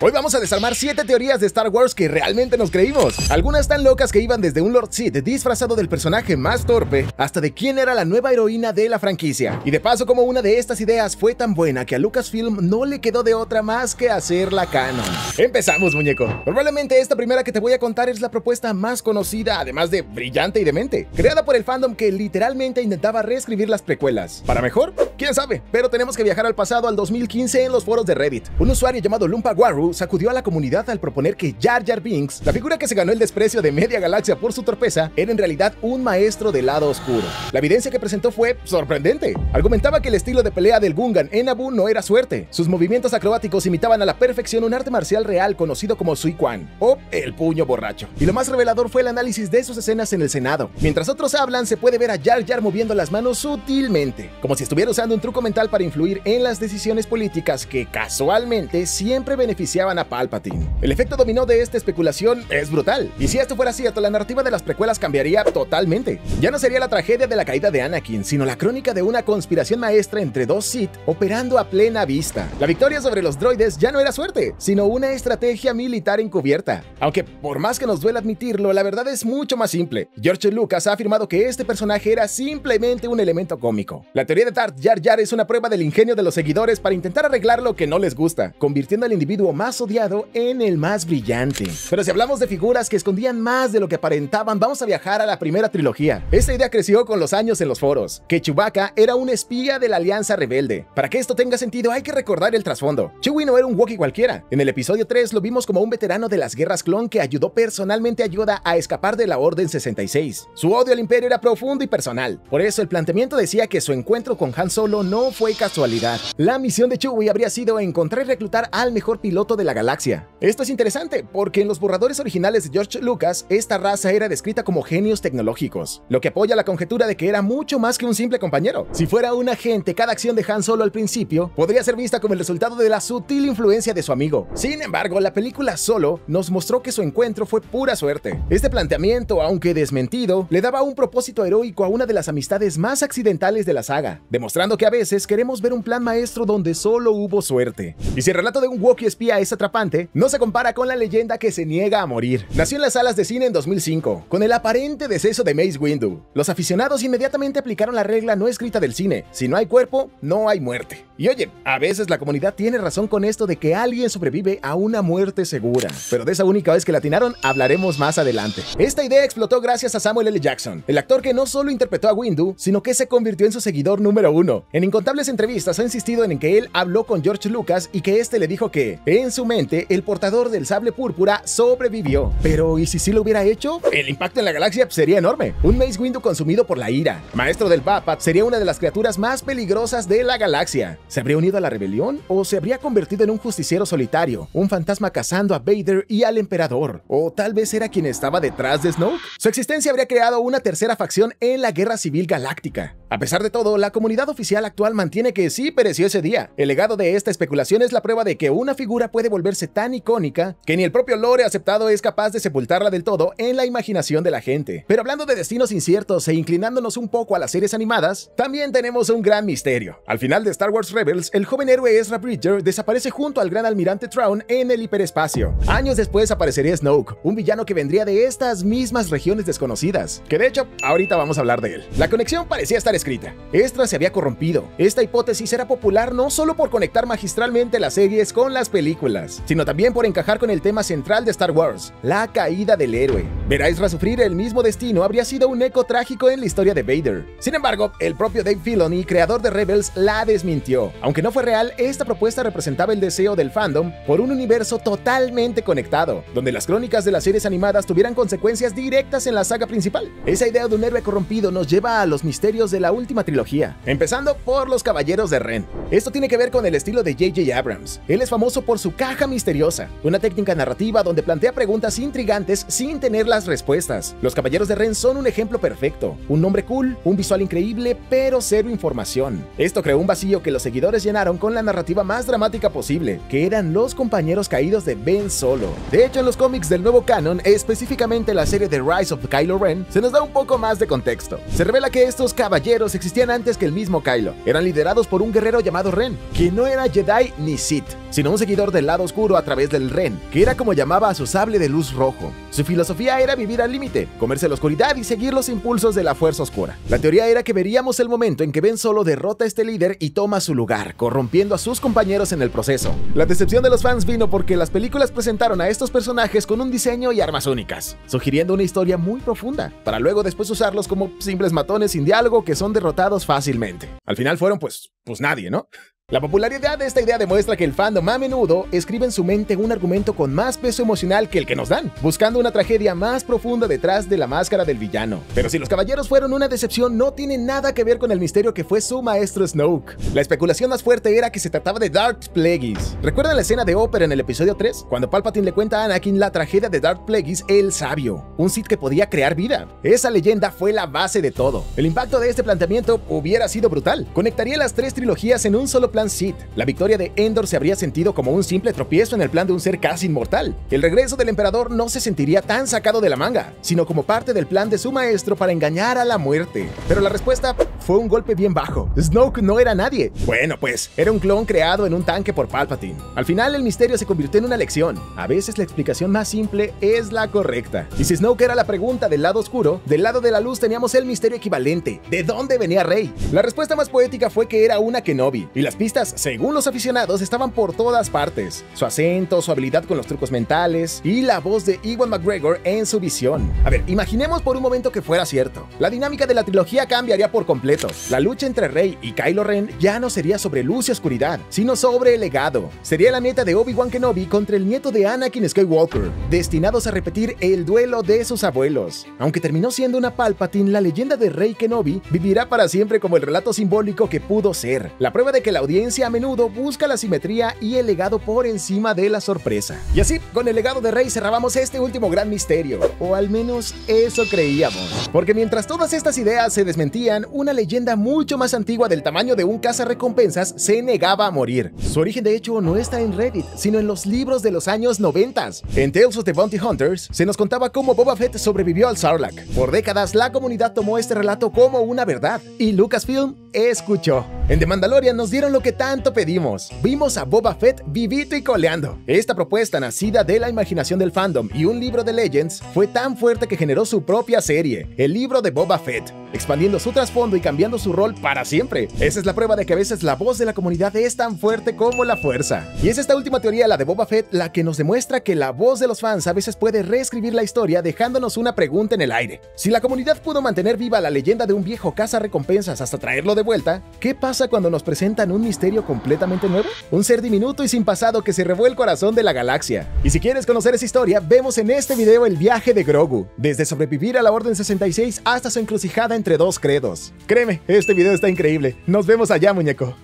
Hoy vamos a desarmar 7 teorías de Star Wars que realmente nos creímos. Algunas tan locas que iban desde un Lord Sith disfrazado del personaje más torpe hasta de quién era la nueva heroína de la franquicia. Y de paso, como una de estas ideas fue tan buena que a Lucasfilm no le quedó de otra más que hacerla canon. Empezamos, muñeco. Probablemente esta primera que te voy a contar es la propuesta más conocida, además de brillante y demente, creada por el fandom que literalmente intentaba reescribir las precuelas. ¿Para mejor? ¿Quién sabe? Pero tenemos que viajar al pasado, al 2015, en los foros de Reddit. Un usuario llamado Lumpa Waru sacudió a la comunidad al proponer que Jar Jar Binks, la figura que se ganó el desprecio de media galaxia por su torpeza, era en realidad un maestro del lado oscuro. La evidencia que presentó fue sorprendente. Argumentaba que el estilo de pelea del Gungan en Naboo no era suerte. Sus movimientos acrobáticos imitaban a la perfección un arte marcial real conocido como Sui Quan, o el puño borracho. Y lo más revelador fue el análisis de sus escenas en el Senado. Mientras otros hablan, se puede ver a Jar Jar moviendo las manos sutilmente, como si estuviera usando un truco mental para influir en las decisiones políticas que casualmente siempre beneficiaban a Palpatine. El efecto dominó de esta especulación es brutal, y si esto fuera cierto, la narrativa de las precuelas cambiaría totalmente. Ya no sería la tragedia de la caída de Anakin, sino la crónica de una conspiración maestra entre dos Sith operando a plena vista. La victoria sobre los droides ya no era suerte, sino una estrategia militar encubierta. Aunque por más que nos duela admitirlo, la verdad es mucho más simple. George Lucas ha afirmado que este personaje era simplemente un elemento cómico. La teoría de Darth Jar Jar es una prueba del ingenio de los seguidores para intentar arreglar lo que no les gusta, convirtiendo al individuo más odiado en el más brillante. Pero si hablamos de figuras que escondían más de lo que aparentaban, vamos a viajar a la primera trilogía. Esta idea creció con los años en los foros, que Chewbacca era un espía de la Alianza Rebelde. Para que esto tenga sentido hay que recordar el trasfondo. Chewie no era un Wookiee cualquiera. En el episodio 3 lo vimos como un veterano de las guerras clon que ayudó personalmente a Yoda a escapar de la Orden 66. Su odio al Imperio era profundo y personal. Por eso el planteamiento decía que su encuentro con Han Solo no fue casualidad. La misión de Chewie habría sido encontrar y reclutar al mejor piloto de la galaxia. Esto es interesante porque en los borradores originales de George Lucas, esta raza era descrita como genios tecnológicos, lo que apoya la conjetura de que era mucho más que un simple compañero. Si fuera un agente, cada acción de Han Solo al principio podría ser vista como el resultado de la sutil influencia de su amigo. Sin embargo, la película Solo nos mostró que su encuentro fue pura suerte. Este planteamiento, aunque desmentido, le daba un propósito heroico a una de las amistades más accidentales de la saga, demostrando que a veces queremos ver un plan maestro donde solo hubo suerte. Y si el relato de un Wookiee espía es atrapante, no se compara con la leyenda que se niega a morir. Nació en las salas de cine en 2005, con el aparente deceso de Mace Windu. Los aficionados inmediatamente aplicaron la regla no escrita del cine: si no hay cuerpo, no hay muerte. Y oye, a veces la comunidad tiene razón con esto de que alguien sobrevive a una muerte segura, pero de esa única vez que la atinaron hablaremos más adelante. Esta idea explotó gracias a Samuel L. Jackson, el actor que no solo interpretó a Windu, sino que se convirtió en su seguidor número 1. En incontables entrevistas ha insistido en que él habló con George Lucas y que este le dijo que, en su mente, el portador del sable púrpura sobrevivió. Pero ¿y si sí lo hubiera hecho? El impacto en la galaxia sería enorme. Un Mace Windu consumido por la ira, maestro del Bapat, sería una de las criaturas más peligrosas de la galaxia. ¿Se habría unido a la rebelión? ¿O se habría convertido en un justiciero solitario, un fantasma cazando a Vader y al emperador? ¿O tal vez era quien estaba detrás de Snoke? Su existencia habría creado una tercera facción en la Guerra Civil Galáctica. A pesar de todo, la comunidad oficial actual mantiene que sí pereció ese día. El legado de esta especulación es la prueba de que una figura puede volverse tan icónica que ni el propio lore aceptado es capaz de sepultarla del todo en la imaginación de la gente. Pero hablando de destinos inciertos e inclinándonos un poco a las series animadas, también tenemos un gran misterio. Al final de Star Wars Rebels, el joven héroe Ezra Bridger desaparece junto al gran almirante Thrawn en el hiperespacio. Años después aparecería Snoke, un villano que vendría de estas mismas regiones desconocidas, que de hecho, ahorita vamos a hablar de él. La conexión parecía estar escrita. Ezra se había corrompido. Esta hipótesis era popular no solo por conectar magistralmente las series con las películas, sino también por encajar con el tema central de Star Wars, la caída del héroe. Ver a Ezra sufrir el mismo destino habría sido un eco trágico en la historia de Vader. Sin embargo, el propio Dave Filoni, creador de Rebels, la desmintió. Aunque no fue real, esta propuesta representaba el deseo del fandom por un universo totalmente conectado, donde las crónicas de las series animadas tuvieran consecuencias directas en la saga principal. Esa idea de un héroe corrompido nos lleva a los misterios de la última trilogía, empezando por los Caballeros de Ren. Esto tiene que ver con el estilo de J.J. Abrams. Él es famoso por su caja misteriosa, una técnica narrativa donde plantea preguntas intrigantes sin tener las respuestas. Los Caballeros de Ren son un ejemplo perfecto. Un nombre cool, un visual increíble, pero cero información. Esto creó un vacío que los seguidores llenaron con la narrativa más dramática posible, que eran los compañeros caídos de Ben Solo. De hecho, en los cómics del nuevo canon, específicamente la serie The Rise of Kylo Ren, se nos da un poco más de contexto. Se revela que estos caballeros caballeros existían antes que el mismo Kylo. Eran liderados por un guerrero llamado Ren, que no era Jedi ni Sith, sino un seguidor del lado oscuro a través del Ren, que era como llamaba a su sable de luz rojo. Su filosofía era vivir al límite, comerse la oscuridad y seguir los impulsos de la fuerza oscura. La teoría era que veríamos el momento en que Ben Solo derrota a este líder y toma su lugar, corrompiendo a sus compañeros en el proceso. La decepción de los fans vino porque las películas presentaron a estos personajes con un diseño y armas únicas, sugiriendo una historia muy profunda, para luego después usarlos como simples matones sin diálogo que son derrotados fácilmente. Al final fueron pues nadie, ¿no? La popularidad de esta idea demuestra que el fandom a menudo escribe en su mente un argumento con más peso emocional que el que nos dan, buscando una tragedia más profunda detrás de la máscara del villano. Pero si los caballeros fueron una decepción, no tiene nada que ver con el misterio que fue su maestro Snoke. La especulación más fuerte era que se trataba de Darth Plagueis. ¿Recuerdan la escena de Opera en el episodio 3? Cuando Palpatine le cuenta a Anakin la tragedia de Darth Plagueis el Sabio, un Sith que podía crear vida. Esa leyenda fue la base de todo. El impacto de este planteamiento hubiera sido brutal. Conectaría las tres trilogías en un solo plan Sith. La victoria de Endor se habría sentido como un simple tropiezo en el plan de un ser casi inmortal. El regreso del emperador no se sentiría tan sacado de la manga, sino como parte del plan de su maestro para engañar a la muerte. Pero la respuesta fue un golpe bien bajo. Snoke no era nadie. Bueno, pues, era un clon creado en un tanque por Palpatine. Al final el misterio se convirtió en una lección. A veces la explicación más simple es la correcta. Y si Snoke era la pregunta del lado oscuro, del lado de la luz teníamos el misterio equivalente. ¿De dónde venía Rey? La respuesta más poética fue que era una Kenobi, y las pistas, según los aficionados, estaban por todas partes. Su acento, su habilidad con los trucos mentales y la voz de Ewan McGregor en su visión. A ver, imaginemos por un momento que fuera cierto. La dinámica de la trilogía cambiaría por completo. La lucha entre Rey y Kylo Ren ya no sería sobre luz y oscuridad, sino sobre el legado. Sería la nieta de Obi-Wan Kenobi contra el nieto de Anakin Skywalker, destinados a repetir el duelo de sus abuelos. Aunque terminó siendo una Palpatine, la leyenda de Rey Kenobi vivirá para siempre como el relato simbólico que pudo ser. La prueba de que la audiencia a menudo busca la simetría y el legado por encima de la sorpresa. Y así, con el legado de Rey cerrábamos este último gran misterio, o al menos eso creíamos. Porque mientras todas estas ideas se desmentían, una leyenda mucho más antigua del tamaño de un cazarrecompensas se negaba a morir. Su origen de hecho no está en Reddit, sino en los libros de los años 90. En Tales of the Bounty Hunters se nos contaba cómo Boba Fett sobrevivió al Sarlacc. Por décadas la comunidad tomó este relato como una verdad, y Lucasfilm escuchó. En The Mandalorian nos dieron lo que tanto pedimos. Vimos a Boba Fett vivito y coleando. Esta propuesta nacida de la imaginación del fandom y un libro de Legends fue tan fuerte que generó su propia serie, el libro de Boba Fett, expandiendo su trasfondo y cambiando su rol para siempre. Esa es la prueba de que a veces la voz de la comunidad es tan fuerte como la fuerza. Y es esta última teoría, la de Boba Fett, la que nos demuestra que la voz de los fans a veces puede reescribir la historia dejándonos una pregunta en el aire. Si la comunidad pudo mantener viva la leyenda de un viejo cazarrecompensas hasta traerlo de vuelta, ¿qué pasa cuando nos presentan un misterio completamente nuevo? Un ser diminuto y sin pasado que se robó el corazón de la galaxia. Y si quieres conocer esa historia, vemos en este video el viaje de Grogu, desde sobrevivir a la Orden 66 hasta su encrucijada entre dos credos. Créeme, este video está increíble. Nos vemos allá, muñeco.